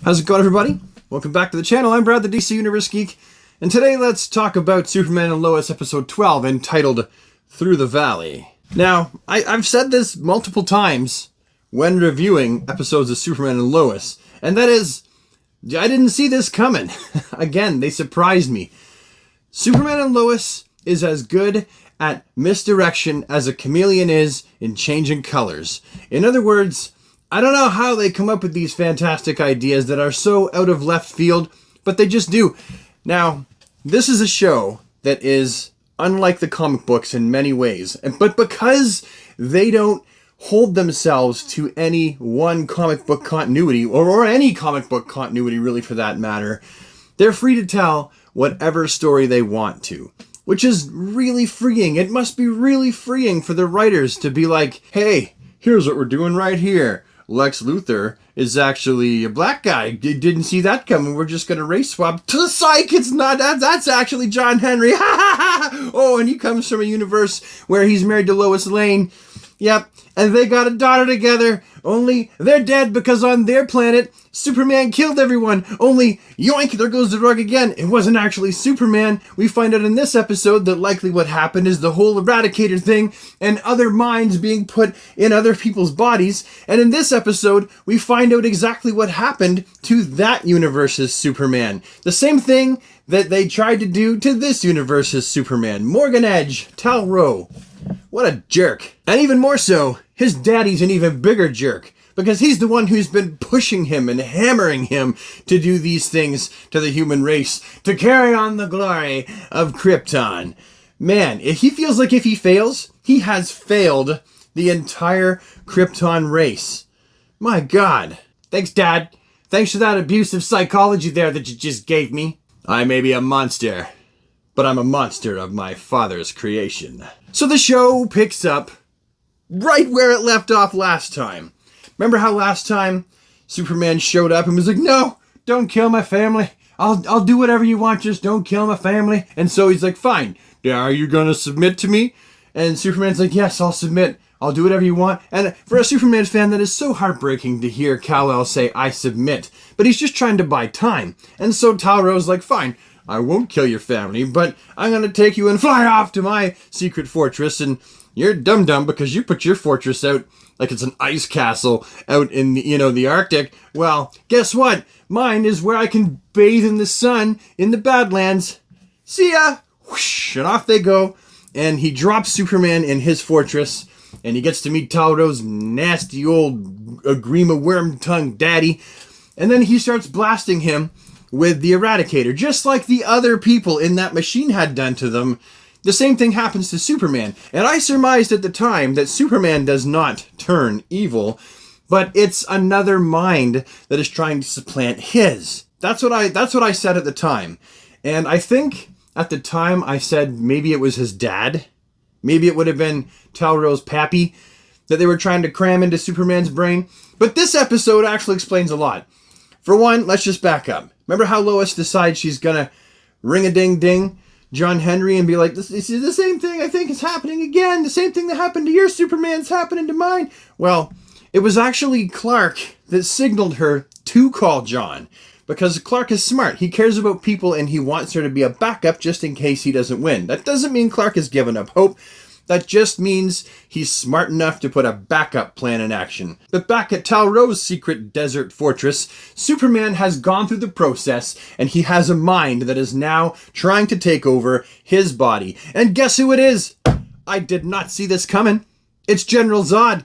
How's it going, everybody? Welcome back to the channel. I'm Brad, the DCUGeek, and today let's talk about Superman and Lois episode 12, entitled Through the Valley. Now, I've said this multiple times when reviewing episodes of Superman and Lois, and that is, I didn't see this coming. Again, they surprised me. Superman and Lois is as good at misdirection as a chameleon is in changing colors. In other words, I don't know how they come up with these fantastic ideas that are so out of left field, but they just do. Now, this is a show that is unlike the comic books in many ways, but because they don't hold themselves to any one comic book continuity, or any comic book continuity really for that matter, they're free to tell whatever story they want to, which is really freeing. It must be really freeing for the writers to be like, hey, here's what we're doing right here. Lex Luthor is actually a black guy. Didn't see that coming. We're just going to race swap. To the psych, it's not. That's actually John Henry. Ha ha ha. Oh, and he comes from a universe where he's married to Lois Lane. Yep. And they got a daughter together. Only they're dead because on their planet, Superman killed everyone. Only, yoink, there goes the rug again. It wasn't actually Superman. We find out in this episode that likely what happened is the whole Eradicator thing and other minds being put in other people's bodies. And in this episode, we find out exactly what happened to that universe's Superman. The same thing that they tried to do to this universe's Superman. Morgan Edge, Tal Rho. What a jerk. And even more so, his daddy's an even bigger jerk, because he's the one who's been pushing him and hammering him to do these things to the human race, to carry on the glory of Krypton. Man, he feels like if he fails, he has failed the entire Krypton race. My God. Thanks, Dad. Thanks for that abusive psychology there that you just gave me. I may be a monster, but I'm a monster of my father's creation. So the show picks up right where it left off last time. Remember how last time Superman showed up and was like, no, don't kill my family. I'll do whatever you want, just don't kill my family. And so he's like, fine, are you going to submit to me? And Superman's like, yes, I'll submit. I'll do whatever you want. And for a Superman fan, that is so heartbreaking to hear Kal-El say, I submit. But he's just trying to buy time. And so Tal Rho's like, fine, I won't kill your family, but I'm going to take you and fly off to my secret fortress, and you're dum-dum because you put your fortress out like it's an ice castle out in the Arctic. Well, guess what? Mine is where I can bathe in the sun in the Badlands. See ya! Whoosh, and off they go, and he drops Superman in his fortress, and he gets to meet Tal Rho's nasty old Agrima worm-tongued daddy, and then he starts blasting him with the Eradicator, just like the other people in that machine had done to them. The same thing happens to Superman, and I surmised at the time that Superman does not turn evil, but it's another mind that is trying to supplant his. That's what I said at the time, and I think at the time I said maybe it was his dad, maybe it would have been Tal Rho's pappy that they were trying to cram into Superman's brain. But this episode actually explains a lot. For one, let's just back up. Remember how Lois decides she's gonna ring-a-ding-ding John Henry and be like, this is the same thing I think is happening again. The same thing that happened to your Superman's happening to mine. Well, it was actually Clark that signaled her to call John, because Clark is smart. He cares about people and he wants her to be a backup just in case he doesn't win. That doesn't mean Clark has given up hope. That just means he's smart enough to put a backup plan in action. But back at Tal Rho's secret desert fortress, Superman has gone through the process, and he has a mind that is now trying to take over his body. And guess who it is? I did not see this coming. It's General Zod.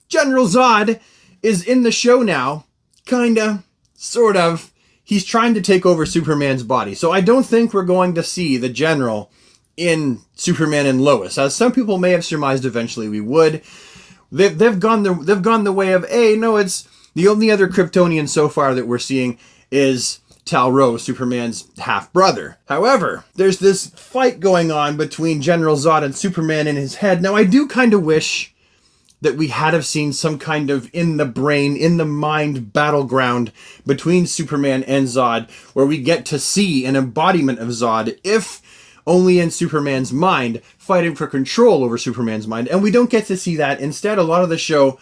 General Zod is in the show now. Kinda. Sort of. He's trying to take over Superman's body. So I don't think we're going to see the General in Superman and Lois, as some people may have surmised eventually we would. They've gone the way of, no, it's the only other Kryptonian so far that we're seeing is Tal Rho, Superman's half-brother. However, there's this fight going on between General Zod and Superman in his head. Now, I do kind of wish that we had have seen some kind of in the brain, in the mind battleground between Superman and Zod, where we get to see an embodiment of Zod, if only in Superman's mind, fighting for control over Superman's mind. And we don't get to see that. Instead, a lot of the show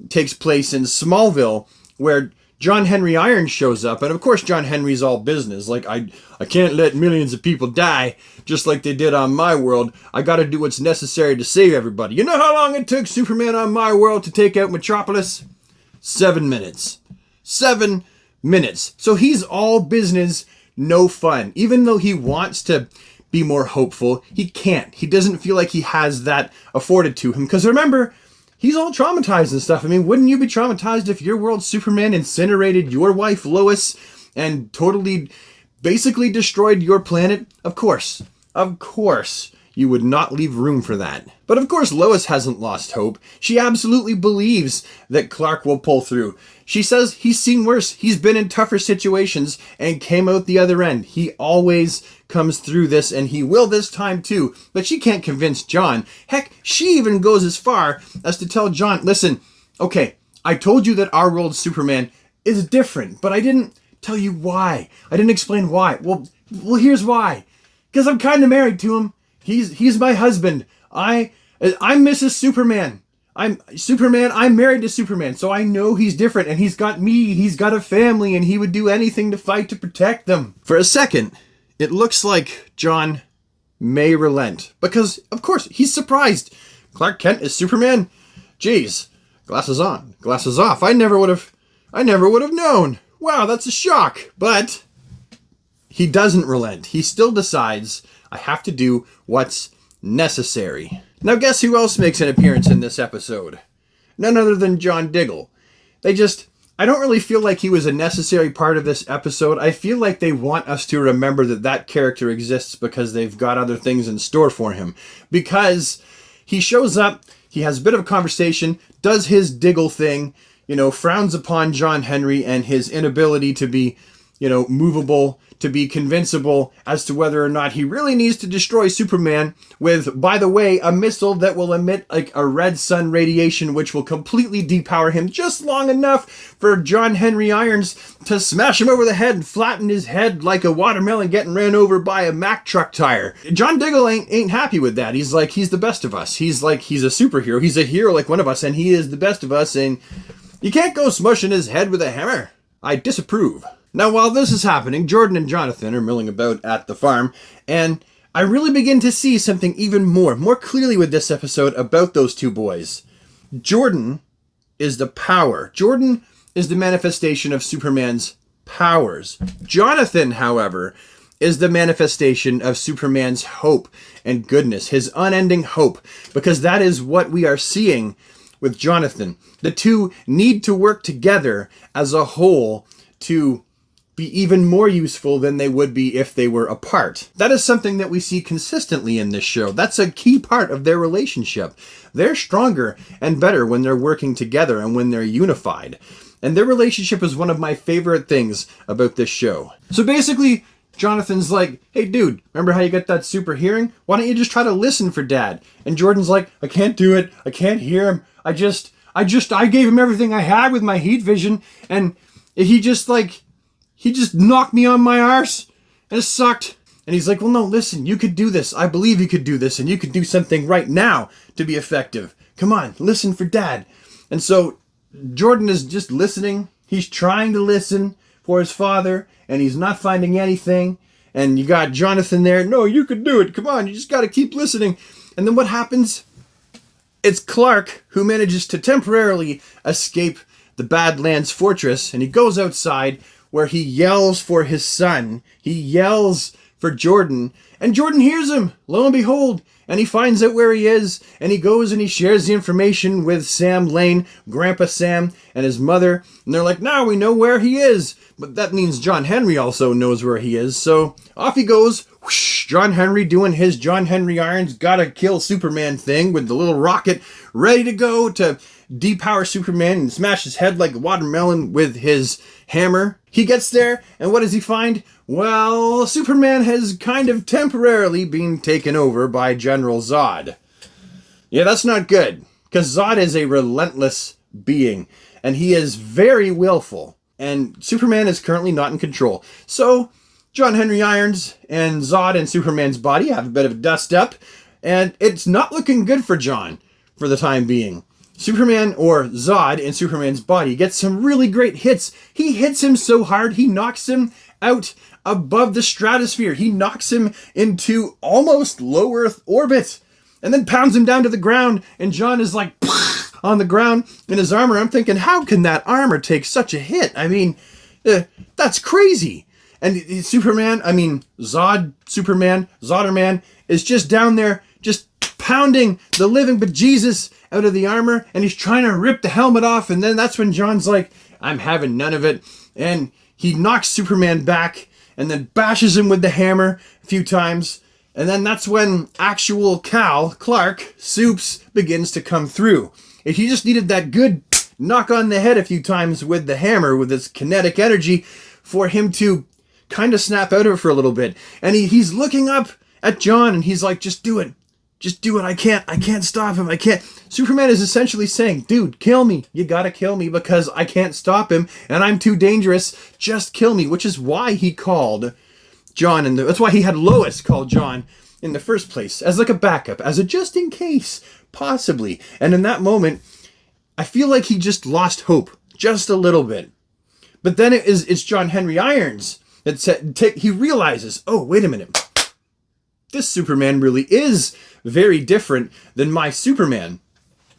takes place in Smallville, where John Henry Irons shows up, and of course John Henry's all business. Like, I can't let millions of people die just like they did on my world. I gotta do what's necessary to save everybody. You know how long it took Superman on my world to take out Metropolis? 7 minutes. 7 minutes. So he's all business, no fun. Even though he wants to be more hopeful, he can't. He doesn't feel like he has that afforded to him. Because remember, he's all traumatized and stuff. I mean, wouldn't you be traumatized if your world Superman incinerated your wife Lois and totally, basically destroyed your planet? Of course. Of course. You would not leave room for that. But of course Lois hasn't lost hope. She absolutely believes that Clark will pull through. She says he's seen worse. He's been in tougher situations and came out the other end. He always comes through this, and he will this time too. But she can't convince John. Heck, she even goes as far as to tell John, listen, okay, I told you that our world Superman is different, but I didn't tell you why. I didn't explain why. Well, here's why. Because I'm kind of married to him. He's my husband. I'm Mrs. Superman. I'm Superman. I'm married to Superman. So I know he's different, and he's got me. He's got a family, and he would do anything to fight to protect them. For a second, it looks like John may relent. Because, of course, he's surprised. Clark Kent is Superman? Jeez. Glasses on, glasses off. I never would have known. Wow, that's a shock. But he doesn't relent. He still decides, I have to do what's necessary. Now guess who else makes an appearance in this episode? None other than John Diggle. I don't really feel like he was a necessary part of this episode. I feel like they want us to remember that character exists because they've got other things in store for him. Because he shows up, he has a bit of a conversation, does his Diggle thing, frowns upon John Henry and his inability to be, movable, to be convincible as to whether or not he really needs to destroy Superman with, by the way, a missile that will emit like a red sun radiation, which will completely depower him just long enough for John Henry Irons to smash him over the head and flatten his head like a watermelon getting ran over by a Mack truck tire. John Diggle ain't happy with that. He's like, he's the best of us. He's a superhero. He's a hero like one of us, and he is the best of us, and you can't go smushing his head with a hammer. I disapprove. Now, while this is happening, Jordan and Jonathan are milling about at the farm, and I really begin to see something even more clearly with this episode about those two boys. Jordan is the power. Jordan is the manifestation of Superman's powers. Jonathan, however, is the manifestation of Superman's hope and goodness, his unending hope, because that is what we are seeing with Jonathan. The two need to work together as a whole to be even more useful than they would be if they were apart. That is something that we see consistently in this show. That's a key part of their relationship. They're stronger and better when they're working together and when they're unified. And their relationship is one of my favorite things about this show. So basically, Jonathan's like, hey dude, remember how you got that super hearing? Why don't you just try to listen for Dad? And Jordan's like, I can't do it. I can't hear him. I gave him everything I had with my heat vision, and he just knocked me on my arse, and it sucked. And he's like, well, no, listen, you could do this. I believe you could do this, and you could do something right now to be effective. Come on, listen for Dad. And so Jordan is just listening. He's trying to listen for his father, and he's not finding anything. And you got Jonathan there. No, you could do it. Come on, you just got to keep listening. And then what happens? It's Clark who manages to temporarily escape the Badlands Fortress, and he goes outside where he yells for his son. He yells for Jordan, and Jordan hears him, lo and behold, and he finds out where he is, and he goes and he shares the information with Sam Lane, Grandpa Sam, and his mother, and they're like, now we know where he is. But that means John Henry also knows where he is, so off he goes. Whoosh, John Henry doing his John Henry Irons gotta kill Superman thing with the little rocket ready to go to depower Superman and smash his head like a watermelon with his hammer. He gets there, and what does he find? Well, Superman has kind of temporarily been taken over by General Zod. Yeah, that's not good, because Zod is a relentless being, and he is very willful, and Superman is currently not in control. So John Henry Irons and Zod and Superman's body have a bit of a dust up, and it's not looking good for John for the time being. Superman, or Zod in Superman's body, gets some really great hits. He hits him so hard, he knocks him out above the stratosphere. He knocks him into almost low Earth orbit and then pounds him down to the ground. And John is like on the ground in his armor. I'm thinking, how can that armor take such a hit? I mean, that's crazy. And Zoderman is just down there, just pounding the living bejesus out of the armor, and he's trying to rip the helmet off, and then that's when John's like, I'm having none of it, and he knocks Superman back, and then bashes him with the hammer a few times, and then that's when actual Clark, Supes, begins to come through. If he just needed that good knock on the head a few times with the hammer, with its kinetic energy, for him to kind of snap out of it for a little bit. And he's looking up at John, and he's like, just do it. Just do it. I can't stop him. I can't. Superman is essentially saying, dude, kill me. You gotta kill me because I can't stop him and I'm too dangerous. Just kill me, which is why he called John, and that's why he had Lois call John in the first place, as like a backup, as a just in case, possibly. And in that moment, I feel like he just lost hope just a little bit. But then it's John Henry Irons that said, he realizes, oh, wait a minute. This Superman really is very different than my Superman.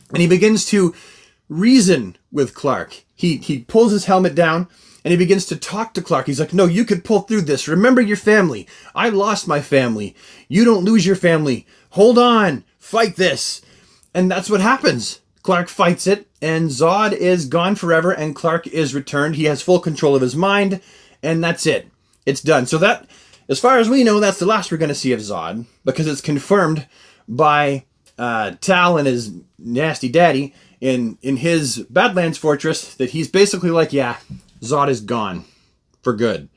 And he begins to reason with Clark. He pulls his helmet down and he begins to talk to Clark. He's like, no, you could pull through this. Remember your family. I lost my family. You don't lose your family. Hold on. Fight this. And that's what happens. Clark fights it, and Zod is gone forever, and Clark is returned. He has full control of his mind, and that's it. It's done. So that, as far as we know, that's the last we're going to see of Zod, because it's confirmed by Tal and his nasty daddy in his Badlands Fortress that he's basically like, yeah, Zod is gone for good.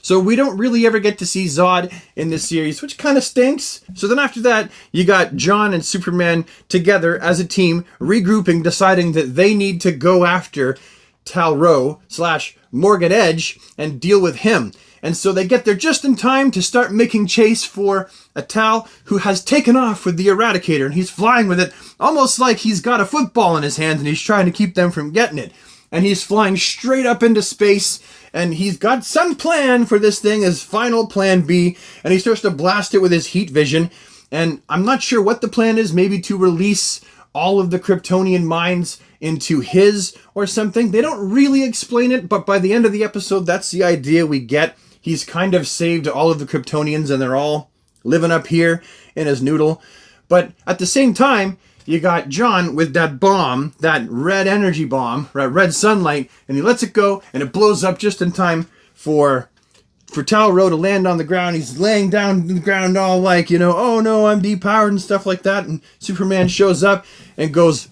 So we don't really ever get to see Zod in this series, which kind of stinks. So then after that, you got John and Superman together as a team, regrouping, deciding that they need to go after Tal-Rho / Morgan Edge and deal with him. And so they get there just in time to start making chase for a Tal who has taken off with the Eradicator, and he's flying with it almost like he's got a football in his hands and he's trying to keep them from getting it. And he's flying straight up into space, and he's got some plan for this thing, his final plan B, and he starts to blast it with his heat vision. And I'm not sure what the plan is, maybe to release all of the Kryptonian minds into his or something. They don't really explain it, but by the end of the episode, that's the idea we get. He's kind of saved all of the Kryptonians, and they're all living up here in his noodle. But at the same time, you got John with that bomb, that red energy bomb, right, red sunlight, and he lets it go, and it blows up just in time for Tal-Rho to land on the ground. He's laying down on the ground all like, oh no, I'm depowered and stuff like that, and Superman shows up and goes,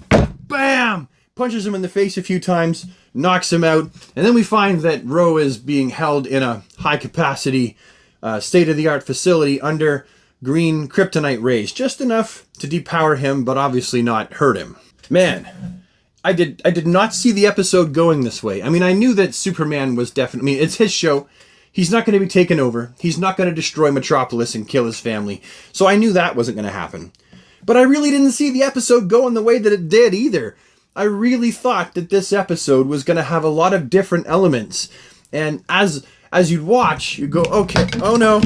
bam! Punches him in the face a few times, knocks him out, and then we find that Rho is being held in a high-capacity, state-of-the-art facility under green kryptonite rays, just enough to depower him, but obviously not hurt him. Man, I did not see the episode going this way. I mean, I knew that Superman was definitely, it's his show. He's not going to be taken over. He's not going to destroy Metropolis and kill his family. So I knew that wasn't going to happen. But I really didn't see the episode going the way that it did either. I really thought that this episode was going to have a lot of different elements. And as you'd watch, you go, okay, oh no.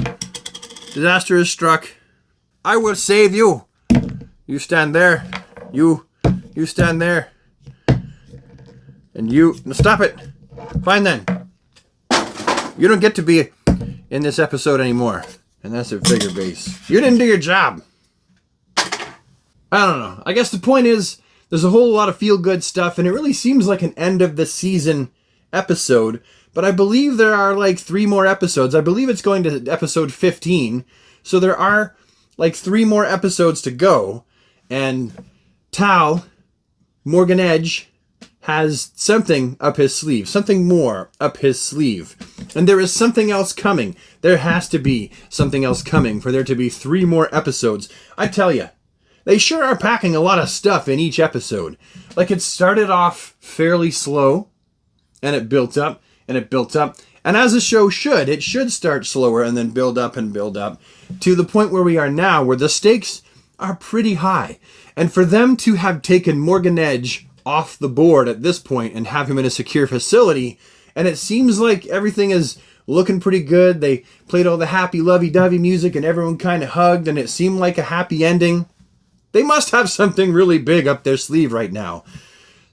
Disaster is struck. I will save you. You stand there. You stand there. And you... No, stop it. Fine then. You don't get to be in this episode anymore. And that's a figure base. You didn't do your job. I don't know. I guess the point is, there's a whole lot of feel-good stuff, and it really seems like an end-of-the-season episode. But I believe there are like 3 more episodes. I believe it's going to episode 15. So there are like 3 more episodes to go. And Tal, Morgan Edge, has something up his sleeve. Something more up his sleeve. And there is something else coming. There has to be something else coming for there to be 3 more episodes. I tell you, they sure are packing a lot of stuff in each episode. Like, it started off fairly slow, and it built up. And it built up. And as a show should, it should start slower and then build up to the point where we are now, where the stakes are pretty high. And for them to have taken Morgan Edge off the board at this point and have him in a secure facility. And it seems like everything is looking pretty good. They played all the happy lovey-dovey music and everyone kind of hugged and it seemed like a happy ending. They must have something really big up their sleeve right now.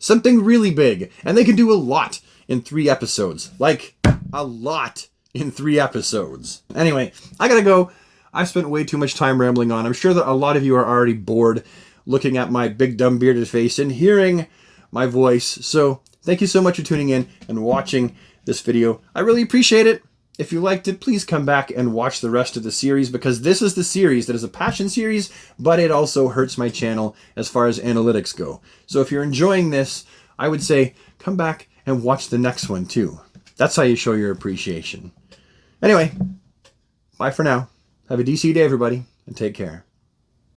Something really big. And they can do a lot in 3 episodes. Like, a lot in 3 episodes. Anyway, I gotta go. I've spent way too much time rambling on. I'm sure that a lot of you are already bored looking at my big dumb bearded face and hearing my voice. So thank you so much for tuning in and watching this video. I really appreciate it. If you liked it, please come back and watch the rest of the series, because this is the series that is a passion series, but it also hurts my channel as far as analytics go. So if you're enjoying this, I would say come back and watch the next one too. That's how you show your appreciation. Anyway, bye for now. Have a DC day, everybody, and take care.